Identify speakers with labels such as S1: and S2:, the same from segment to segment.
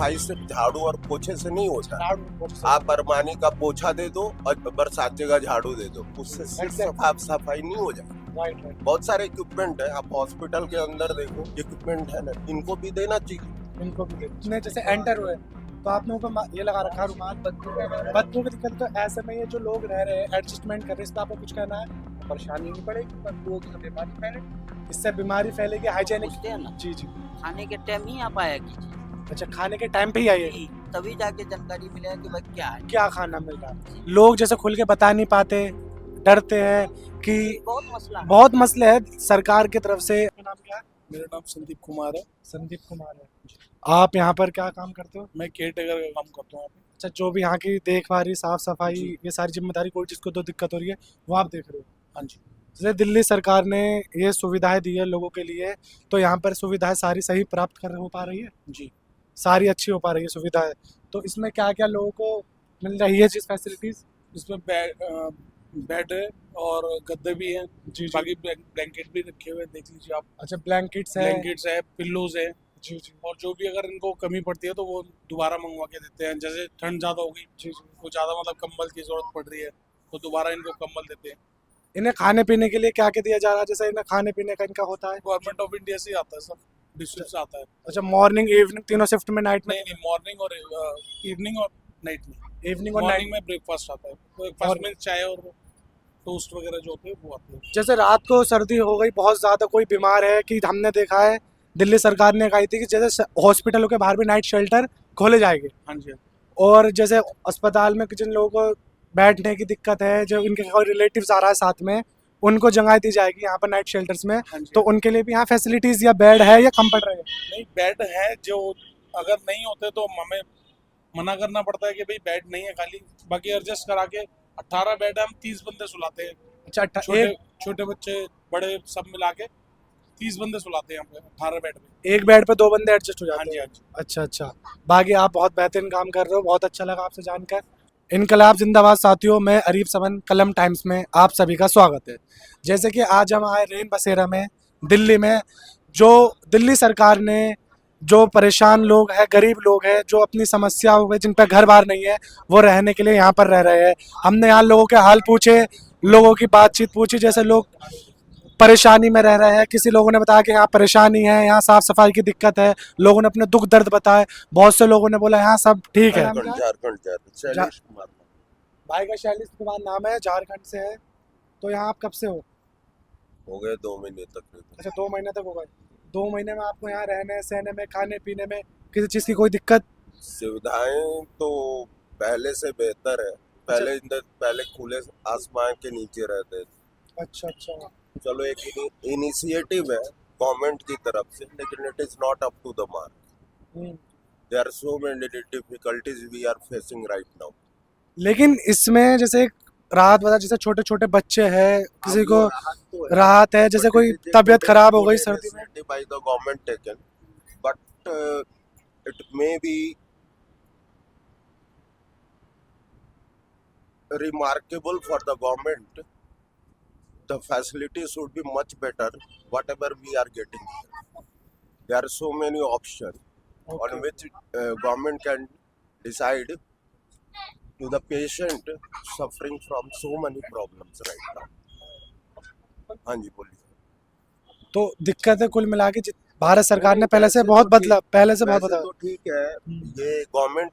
S1: सफाई सिर्फ झाड़ू और पोछे से नहीं होता।
S2: झाड़ू पोछे से
S1: आप अरमानी का पोछा दे दो और बरसाती का झाड़ू दे दो, उससे सिर्फ साफ सफाई नहीं हो जाए।
S2: राइट राइट,
S1: बहुत सारे इक्विपमेंट है, आप हॉस्पिटल के अंदर देखो इक्विपमेंट है ना, इनको भी देना चाहिए।
S2: इनको भी इसमें जैसे एंटर हुए तो आप लोगों को ये लगा रखा है रुमाल, बदबू की दिक्कत। तो ऐसे में ये जो लोग रह रहे हैं एडजस्टमेंट कर रहे हैं, इस पर आपको कुछ कहना है?
S3: परेशानी नहीं पड़ेगी, बदबू होगी तो बीमारी फैलेगी।
S2: इससे बीमारी फैलेगी, हाइजेनिक।
S3: पूछते हैं ना,
S2: जी जी।
S3: खाने के टाइम ही आप आया कीजिए,
S2: अच्छा, खाने के टाइम पे ही आइए,
S3: तभी जाके जानकारी मिलेगा कि भाई क्या है।
S2: क्या खाना मिल रहा है। लोग जैसे खुल के बता नहीं पाते, डरते हैं कि
S3: बहुत मसला है।
S2: बहुत मसले हैं सरकार की तरफ से। नाम क्या है?
S4: मेरा नाम संदीप कुमार है।
S2: संदीप कुमार है। आप यहाँ पर क्या काम करते हो?
S4: मैं केयर टेकर का काम करता हूँ।
S2: अच्छा, जो भी यहाँ की देखभाली, साफ सफाई, ये सारी जिम्मेदारी, कोई जिसको तो दिक्कत हो रही है वो आप देख रहे हो?
S4: हाँ जी।
S2: जैसे दिल्ली सरकार ने ये सुविधाएं दी है लोगों के लिए, तो यहाँ पर सुविधाएं सारी सही प्राप्त कर हो पा रही है?
S4: जी,
S2: सारी अच्छी हो पा रही है सुविधाएं। तो इसमें क्या क्या लोगों को मिल रही है चीज, फैसिलिटीज?
S4: इसमें बेड है और गद्दे भी हैं।
S2: जी जी।
S4: बाकी ब्लैंकेट भी रखे हुए हैं, देख लीजिए आप।
S2: अच्छा, ब्लैंकेट्स है।
S4: ब्लैंकेट्स है, पिल्लोज है।
S2: जी जी
S4: और जो भी अगर इनको कमी पड़ती है तो वो दोबारा मंगवा के देते हैं। जैसे ठंड ज़्यादा होगी,
S2: जी जी।
S4: को ज़्यादा मतलब कंबल की जरूरत पड़ रही है तो दोबारा इनको कंबल देते हैं।
S2: इन्हें खाने पीने के लिए क्या क्या दिया जा रहा है? जैसे इन्हें खाने पीने का इनका होता है?
S4: गवर्नमेंट ऑफ इंडिया से आता है, सब डिस्ट्रिक्ट से आता है।
S2: अच्छा, मॉर्निंग इवनिंग तीनों शिफ्ट में, नाइट में?
S4: नहीं, मॉर्निंग और इवनिंग और नाइट में।
S2: इवनिंग और
S4: मॉर्निंग
S2: नाइट।
S4: में ब्रेकफास्ट आता है, ब्रेकफास्ट में चाय और टोस्ट वगैरह जो होते हैं वो आते हैं।
S2: जैसे रात को सर्दी हो गई बहुत ज्यादा, कोई बीमार है, कि हमने देखा है दिल्ली सरकार ने कही थी कि जैसे हॉस्पिटलों के बाहर भी नाइट शेल्टर खोले जाएंगे,
S4: हाँ जी।
S2: और जैसे अस्पताल में जिन लोगों को बैठने की दिक्कत है, जो इनके कोई रिलेटिव्स आ रहा है साथ में, उनको जगह दी जाएगी यहाँ पर नाइट शेल्टर्स में।
S4: हाँ जी।
S2: तो उनके लिए भी यहाँ फैसिलिटीज या बेड है या कम पड़ रहे हैं?
S4: नहीं, बेड है, जो अगर नहीं होते तो हमें मना करना पड़ता है कि भाई बेड नहीं है खाली। बाकी एडजस्ट करा के 18 बेड है, हम 30 बंदे सुलाते हैं।
S2: अच्छा,
S4: छोटे छोटे बच्चे बड़े सब मिला के 30 बंदे सुलाते हैं हम 18 बेड में।
S2: एक बेड पे 2 बंदे एडजस्ट हो
S4: हाँ
S2: जाते
S4: जी,
S2: हैं?
S4: हाँ जी।
S2: अच्छा अच्छा। बाकी आप बहुत बेहतरीन काम कर रहे हो, बहुत अच्छा लगा आपसे जानकर। इनकलाब जिंदाबाद साथियों, मैं अरीफ समन, कलम टाइम्स में आप सभी का स्वागत है। जैसे कि आज हम आए रेन बसेरा में, दिल्ली में, जो दिल्ली सरकार ने जो परेशान लोग हैं, गरीब लोग हैं, जो अपनी समस्याओं में, जिन पर घर बार नहीं है, वो रहने के लिए यहाँ पर रह रहे हैं। हमने यहाँ लोगों के हाल पूछे, लोगों की बातचीत पूछी, जैसे लोग परेशानी में रह रहे हैं। किसी लोगों ने बताया कि यहाँ परेशानी है, यहाँ साफ सफाई की दिक्कत है, लोगों ने अपने दुख दर्द बताए। बहुत से लोगों ने बोला यहाँ सब ठीक है।
S1: झारखंड शैलेश कुमार।
S2: भाई का शैलेश कुमार नाम है, झारखंड से है। तो यहाँ आप कब से हो
S1: गए 2 महीने तकरीबन।
S2: अच्छा, 2 महीने तक हो गए। 2 महीने में आपको यहाँ रहने सहने में, खाने पीने में किसी चीज़ की कोई दिक्कत?
S1: सुविधाएं तो पहले से बेहतर है। पहले खुले आसमान के नीचे रहते थे।
S2: अच्छा अच्छा।
S1: चलो, एक इनिशिएटिव है गवर्नमेंट की तरफ से, लेकिन it is not up to the mark. There are so many difficulties we are facing right now.
S2: लेकिन इसमें जैसे एक राहत बता, जैसे छोटे छोटे बच्चे हैं, किसी को राहत है, जैसे कोई तबीयत खराब हो गई सर्दी में,
S1: by the government taken, but it may be remarkable for the government. The facilities should be much better whatever we are getting. There are so many options on which government can decide to the patient suffering from so many problems right now. हाँ जी, बोलिए।
S2: तो दिक्कत है कुल मिला के भारत सरकार ने पहले से बहुत बदला, पहले से बहुत बदला।
S1: तो ठीक है, ये गवर्नमेंट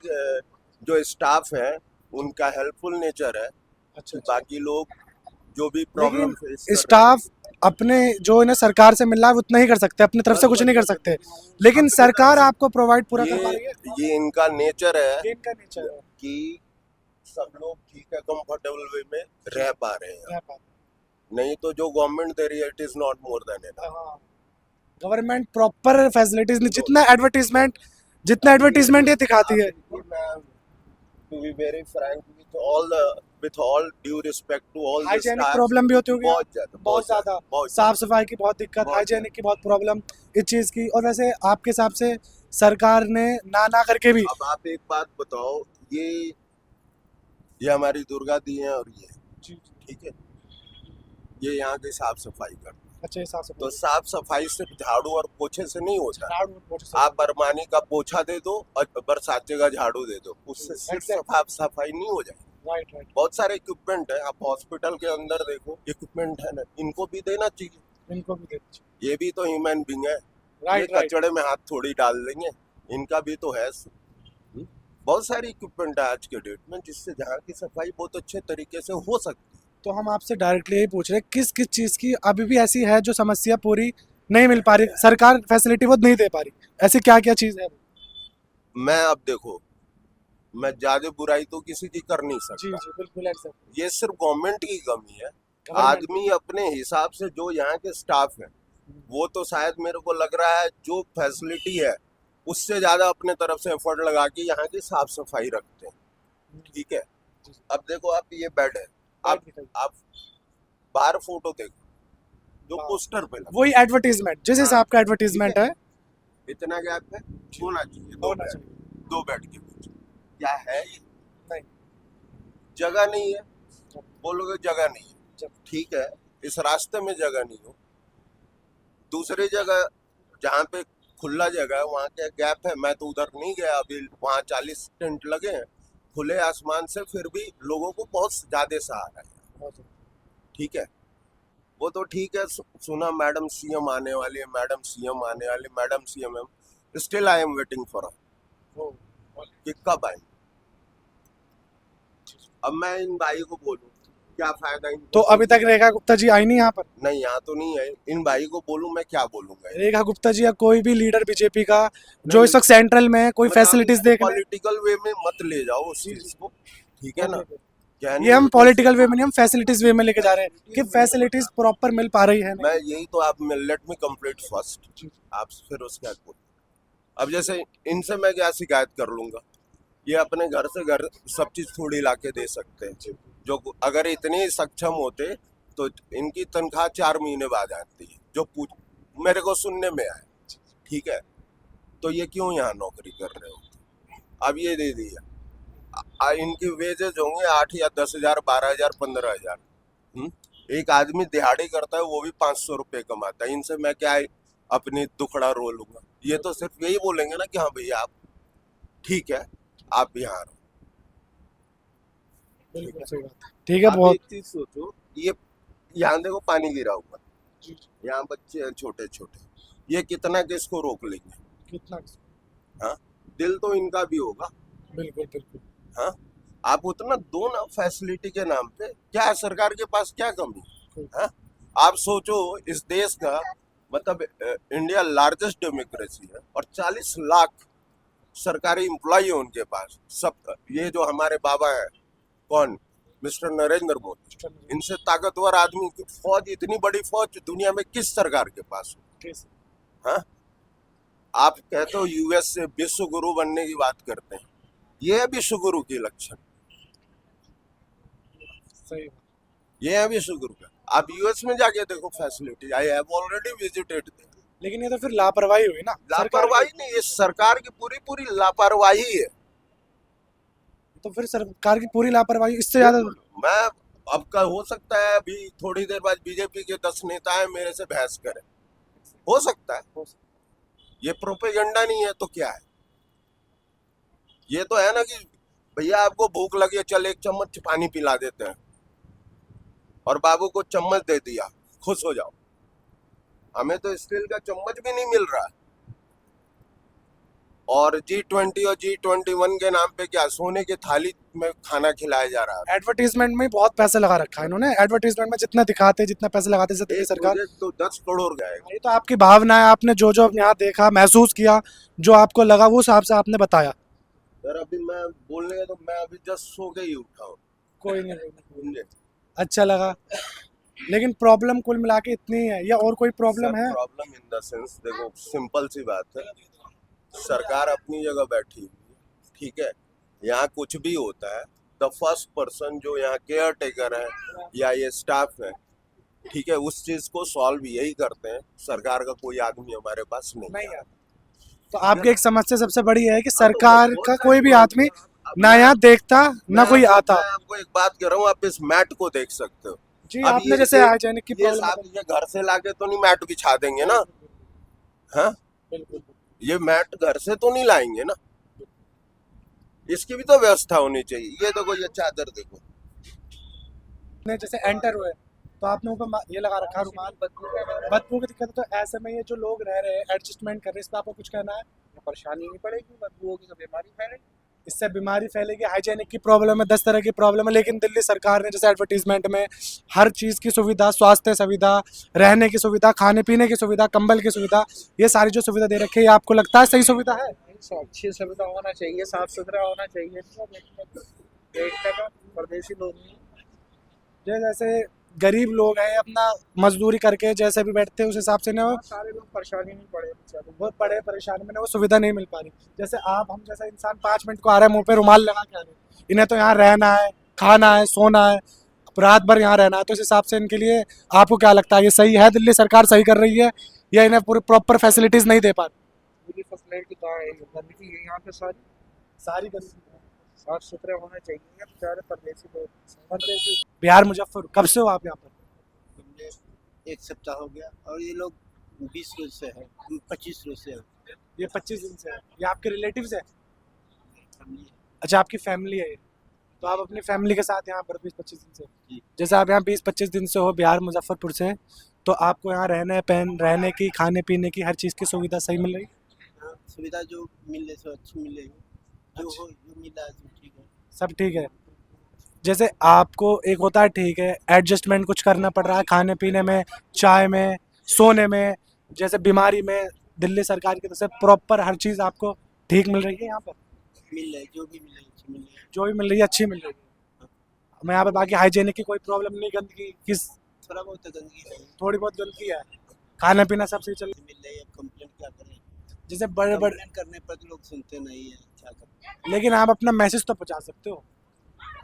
S1: जो स्टाफ है उनका हेल्पफुल नेचर है।
S2: अच्छा,
S1: बाकी लोग जो भी प्रॉब्लम
S2: स्टाफ अपने जो इन्हें सरकार से मिल रहा है उतना ही कर सकते हैं, अपनी तरफ से कुछ नहीं कर सकते। लेकिन सरकार आपको प्रोवाइड पूरा कर पा रही है।
S1: ये इनका नेचर है,
S2: इनका नेचर है
S1: कि सब लोग ठीक है, कंफर्टेबल वे में रह पा रहे हैं। नहीं तो जो गवर्नमेंट दे रही है, it is not more than enough.
S2: Government proper facilities नहीं, जितना एडवर्टीजमेंट ये दिखाती है।
S1: To be very frank, with all due respect to all the
S2: hygienic
S1: staff,
S2: problem भी होती होगी,
S1: बहुत ज्यादा
S2: साफ सफाई की बहुत दिक्कत, हाइजेनिक की बहुत प्रॉब्लम, इस चीज़ की। और वैसे आपके हिसाब से सरकार ने ना करके भी,
S1: अब आप एक बात बताओ, ये हमारी दुर्गा दी है और ये ठीक है, ये यहाँ की साफ सफाई करते हैं।
S2: अच्छा, ये साफ
S1: तो
S2: सफाई।
S1: साफ सफाई सिर्फ झाड़ू और पोछे से नहीं होता।
S2: झाड़ू और पोछे से।
S1: आप अरमानी का पोछा दे दो और बरसाते का झाड़ू दे दो, उससे सिर्फ
S2: Exactly.
S1: साफ सफाई नहीं हो जाएगी।
S2: राइट राइट,
S1: बहुत सारे इक्विपमेंट है, आप हॉस्पिटल के अंदर देखो इक्विपमेंट है ना, इनको भी देना चाहिए।
S2: इनको भी दे दीजिए।
S1: ये भी तो ह्यूमन बींग है, ये
S2: राइट राइट,
S1: कचड़े में हाथ थोड़ी डाल देंगे, इनका भी तो है। बहुत सारी इक्विपमेंट है आज के डेट में जिससे जहाँ की सफाई बहुत अच्छे तरीके से हो सकती है।
S2: तो हम आपसे डायरेक्टली यही पूछ रहे हैं, किस किस चीज़ की अभी भी ऐसी है जो समस्या पूरी नहीं मिल पा रही, सरकार फैसिलिटी वो नहीं दे पा रही, ऐसी क्या क्या चीज़ है?
S1: मैं अब देखो, मैं ज्यादा बुराई तो किसी की कर नहीं
S2: जी
S1: सकता,
S2: जी बिल्कुल एग्जैक्ट।
S1: ये सिर्फ गवर्नमेंट की कमी है। आदमी अपने हिसाब से, जो यहाँ के स्टाफ है वो तो शायद मेरे को लग रहा है जो फैसिलिटी है उससे ज्यादा अपने तरफ से एफर्ट लगा के यहाँ की साफ सफाई रखते हैं। ठीक है, अब देखो आप, ये बेड है, आप बाहर फोटो देखो जो
S2: हाँ।
S1: पोस्टर पे लगा,
S2: वही एडवर्टीजमेंट जिस हिसाब का एडवर्टीजमेंट है
S1: इतना गैप है, होना चाहिए
S2: होना चाहिए।
S1: दो बेड के बीच। क्या है ये?
S2: नहीं।
S1: जगह नहीं है, बोलोगे जगह नहीं है,
S2: जब
S1: ठीक है, इस रास्ते में जगह नहीं हो, दूसरी जगह जहाँ पे खुला जगह है वहाँ क्या गैप है? मैं तो उधर नहीं गया अभी, वहाँ 40 टेंट लगे हैं खुले आसमान से, फिर भी लोगों को बहुत ज्यादा सहारा है। ठीक है, वो तो ठीक है, सुना मैडम सीएम आने वाली है, मैडम सीएम आने वाली, मैडम सीएम है, still I am waiting for कि कब आए। अब मैं इन भाई को बोलूं क्या फायदा इनको?
S2: तो अभी तक रेखा गुप्ता जी आई नहीं यहाँ पर?
S1: नहीं, यहाँ तो नहीं है, इन भाई को बोलूं मैं क्या बोलूंगा?
S2: रेखा गुप्ता जी या कोई भी लीडर बीजेपी का जो इस वक्त सेंट्रल में है, कोई फैसिलिटीज देख रहे हैं?
S1: पॉलिटिकल वे में मत ले जाओ उस चीज को, ठीक है ना?
S2: ये हम पॉलिटिकल वे में नहीं, हम फैसिलिटीज वे में लेके जा रहे हैं कि फैसिलिटीज प्रॉपर मिल पा रही है नहीं।
S1: मैं यही तो, आप लेट मी कंप्लीट फर्स्ट, आप फिर उसके बाद बोलो। अब जैसे इनसे मैं क्या शिकायत कर लूंगा? ये अपने घर से घर सब चीज थोड़ी ला के दे सकते हैं, जो अगर इतने सक्षम होते तो इनकी तनख्वाह 4 महीने बाद आती है, जो मेरे को सुनने में आया। ठीक है, तो ये क्यों यहाँ नौकरी कर रहे हो? अब ये दे दिया, इनकी वेजेज होंगे 8 या 10,000, 12,000, 15,000। एक आदमी दिहाड़ी करता है वो भी 500 रुपये कमाता है, इनसे मैं क्या अपनी दुखड़ा रो लूंगा? ये तो सिर्फ यही बोलेंगे ना कि हाँ भैया आप ठीक है, आप यहाँ रहो।
S2: बिल्कुल सही बात है। ठीक है,
S1: आप
S2: बहुत
S1: एक चीज सोचो, ये यहाँ देखो पानी गिरा हुआ, यहाँ बच्चे हैं छोटे छोटे, ये कितना किसको रोक लेंगे?
S2: कितना?
S1: हाँ, दिल तो इनका भी होगा।
S2: बिल्कुल बिल्कुल।
S1: हाँ, आप उतना दो ना फैसिलिटी के नाम पे, क्या है सरकार के पास क्या कमी है? हाँ? आप सोचो, इस देश का मतलब इंडिया लार्जेस्ट डेमोक्रेसी है और 40 लाख सरकारी एम्प्लॉय है उनके पास। सब ये जो हमारे बाबा हैं, कौन? मिस्टर नरेंद्र मोदी, इनसे ताकतवर आदमी की फौज, इतनी बड़ी फौज दुनिया में किस सरकार के पास हो? हाँ, आप कहते हो यूएस से विश्व गुरु बनने की बात करते हैं, ये है विश्व गुरु के लक्षण,
S2: सही।
S1: ये है विश्व गुरु का। आप यूएस में जाके देखो facility, I have already visited.
S2: लेकिन ये तो फिर लापरवाही हुई ना,
S1: लापरवाही नहीं, ये सरकार की पूरी पूरी लापरवाही है।
S2: तो फिर सरकार की पूरी लापरवाही, इससे ज्यादा
S1: मैं अब का हो सकता है अभी थोड़ी देर बाद बीजेपी के 10 नेता है मेरे से बहस करें, हो सकता है। ये प्रोपेगेंडा नहीं है तो क्या है? ये तो है ना कि भैया आपको भूख लगी है, चल एक चम्मच पानी पिला देते हैं, और बाबू को चम्मच दे दिया, खुश हो जाओ। हमें तो स्टील का चम्मच भी नहीं मिल रहा, और G20 और G21 के नाम पे क्या सोने की थाली में खाना खिलाया जा रहा है।
S2: एडवर्टीजमेंट में बहुत पैसे लगा रखा है इन्होंने, एडवर्टीजमेंट में जितना दिखाते जितना पैसे लगाते जितनी सरकार।
S1: तो 10 करोड़ जाएगा।
S2: ये तो आपकी भावना है, आपने जो जो यहाँ देखा महसूस किया, जो आपको लगा वो हिसाब से आपने बताया।
S1: सर अभी मैं बोलने तो मैं अभी जस्ट सो के ही उठा हूँ।
S2: कोई नहीं,
S1: समझे?
S2: अच्छा लगा, लेकिन प्रॉब्लम कुल मिला के इतनी है या और कोई प्रॉब्लम है?
S1: प्रॉब्लम इन द सेंस, देखो सिंपल सी बात है, सरकार अपनी जगह बैठी हुई है, ठीक है, यहाँ कुछ भी होता है द फर्स्ट पर्सन जो यहाँ केयर टेकर है या ये स्टाफ है, ठीक है, उस चीज को सॉल्व यही करते हैं। सरकार का कोई आदमी हमारे पास नहीं है।
S2: तो आपकी एक समस्या सबसे बड़ी है कि सरकार का कोई भी आदमी ना यहाँ देखता ना कोई आता।
S1: मैं आपको एक बात कह रहा हूँ, आप इस मैट को देख सकते हो,
S2: जी
S1: अब
S2: आपने
S1: ये-
S2: जैसे
S1: ये-
S2: हाइजीनिक की
S1: ये
S2: प्रॉब्लम
S1: साहब ये घर से लाके तो नहीं मैट बिछा देंगे ना, हाँ?
S2: बिल्कुल
S1: ये मैट घर से तो नहीं लाएंगे ना, इसकी भी तो व्यवस्था होनी चाहिए। ये देखो, ये चादर देखो,
S2: ने जैसे एंटर हुए तो आपने ऊपर ये लगा रखा है रुमाल, बदबू की दिक्कत है, तो ऐसे में ये जो लोग रह रहे हैं एडजस्टमेंट कर रहे हैं, इस पर आपको कुछ कहना है?
S3: परेशानी नहीं पड़ेगी, बदबू होगी तो बीमारी फैलेगी।
S2: इससे बीमारी फैलेगी, हाइजीनिक की प्रॉब्लम है, 10 तरह की प्रॉब्लम है, लेकिन दिल्ली सरकार ने जैसे एडवर्टीजमेंट में हर चीज़ की सुविधा, स्वास्थ्य सुविधा, रहने की सुविधा, खाने पीने की सुविधा, कंबल की सुविधा, ये सारी जो सुविधा दे रखी है, ये आपको लगता है सही सुविधा है?
S3: अच्छी सुविधा होना चाहिए, साफ सुथरा होना चाहिए। देखने का परदेसी लोग नहीं।
S2: जैसे गरीब लोग हैं, अपना मजदूरी करके जैसे भी बैठते हैं उस हिसाब से ना
S3: सारे लोग परेशानी नहीं पड़े बेचारे।
S2: बहुत बड़े परेशानी में ना वो सुविधा नहीं मिल पा रही। जैसे आप हम जैसा इंसान 5 मिनट को आ रहे हैं, मुंह पे रुमाल लगा के आ रहे हैं, इन्हें तो यहाँ रहना है, खाना है, सोना है, रात भर यहाँ रहना है, तो इस हिसाब से इनके लिए आपको क्या लगता है, ये सही है, दिल्ली सरकार सही कर रही है या इन्हें पूरी प्रॉपर फैसिलिटीज नहीं दे पा रही?
S3: पूरी फैसिलिटी कहाँ है? गंदगी है यहाँ पे सारी।
S2: सारी गंदगी।
S3: साफ सुथरा होना चाहिए बेचारे परदेसी लोग। परदेसी
S2: बिहार मुजफ्फर, कब से हो आप यहाँ पर?
S5: हमने 1 सप्ताह हो गया और ये लोग 20 रोज से है, 25 रोज से है।
S2: ये 25 दिन से है। ये आपके रिलेटिव्स है?
S5: फैमिली है।
S2: अच्छा, आपकी फैमिली है ये। तो आप अपनी फैमिली के साथ यहाँ पर 20-25 दिन से हो।
S5: जी।
S2: जैसे आप यहाँ 20-25 दिन से हो, बिहार मुजफ्फरपुर से, तो आपको यहाँ रहने की, खाने पीने की, हर चीज़ की सुविधा सही मिल रही है?
S5: हाँ, सुविधा जो मिल रही सो अच्छी मिल रही है, जो मिल रहा है सो ठीक है।
S2: सब ठीक है। जैसे आपको एक होता है ठीक है, एडजस्टमेंट कुछ करना पड़ रहा है खाने पीने में, चाय में, सोने में, जैसे बीमारी में, दिल्ली सरकार की तरफ से प्रॉपर हर चीज़ आपको ठीक मिल रही है यहाँ पर?
S5: मिल रही है, जो भी मिल रही है अच्छी मिल रही है।
S2: जो भी मिल रही है अच्छी मिल रही है। हमें यहाँ पर बाकी हाइजीनिक की कोई प्रॉब्लम नहीं, गंदगी किस
S5: थोड़ा बहुत तो गंदगी है,
S2: थोड़ी बहुत गंदगी है, खाना पीना सब सही चल।
S5: मिल रही है। कंप्लेंट क्या करें,
S2: जैसे बड़े बड़े,
S5: कंप्लेंट करने पर तो लोग सुनते नहीं है, क्या करें।
S2: लेकिन आप अपना मैसेज तो पहुंचा सकते हो,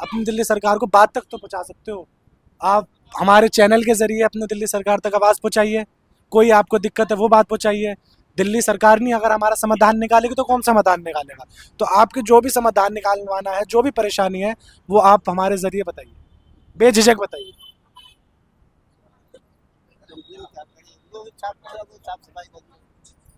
S2: अपनी दिल्ली सरकार को बात तक तो पहुंचा सकते हो। आप हमारे चैनल के जरिए अपने दिल्ली सरकार तक आवाज़ पहुंचाइए, कोई आपको दिक्कत है वो बात पहुंचाइए। दिल्ली सरकार नहीं अगर हमारा समाधान निकालेगी तो कौन समाधान निकालेगा? तो आपके जो भी समाधान निकालवाना है, जो भी परेशानी है, वो आप हमारे जरिए बताइए, बेझिझक बताइए।
S5: कंप्लेंट क्या करें, लोग साफ सफाई करें।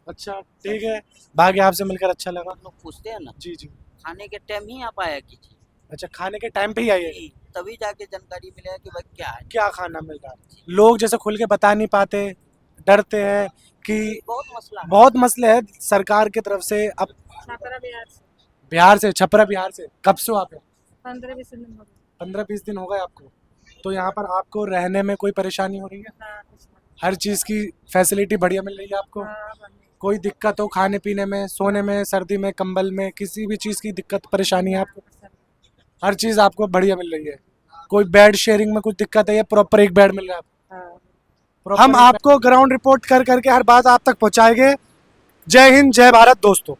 S2: अच्छा ठीक है, बाकी आपसे मिलकर अच्छा लगा।
S3: लोग पूछते हैं ना,
S2: जी जी।
S3: खाने के टाइम ही आप आया कीजिए,
S2: अच्छा, खाने के टाइम पे ही आइए,
S3: तभी जाके जानकारी मिलेगा कि भाई क्या है।
S2: क्या खाना मिल रहा है। लोग जैसे खुल के बता नहीं पाते, डरते हैं कि
S3: बहुत मसला है।
S2: बहुत मसले है सरकार की तरफ से। अब
S6: छपरा बिहार से
S2: बिहार से, छपरा बिहार से, कब से हो आप?
S6: 15-20 दिन हो गए।
S2: 15-20 दिन हो गए आपको। तो यहाँ पर आपको रहने में कोई परेशानी हो रही है?
S6: हाँ, कुछ नहीं।
S2: हर चीज़ की फैसिलिटी बढ़िया मिल रही है आपको?
S6: हाँ, बनी।
S2: कोई दिक्कत हो खाने पीने में, सोने में, सर्दी में, कंबल में, किसी भी चीज़ की दिक्कत परेशानी है आपको? हर चीज़ आपको बढ़िया मिल रही है। कोई बेड शेयरिंग में कुछ दिक्कत है या प्रॉपर एक बेड मिल रहा है आपको?
S6: हाँ।
S2: हम आपको ग्राउंड रिपोर्ट कर करके हर बात आप तक पहुंचाएंगे। जय हिंद, जय भारत दोस्तों।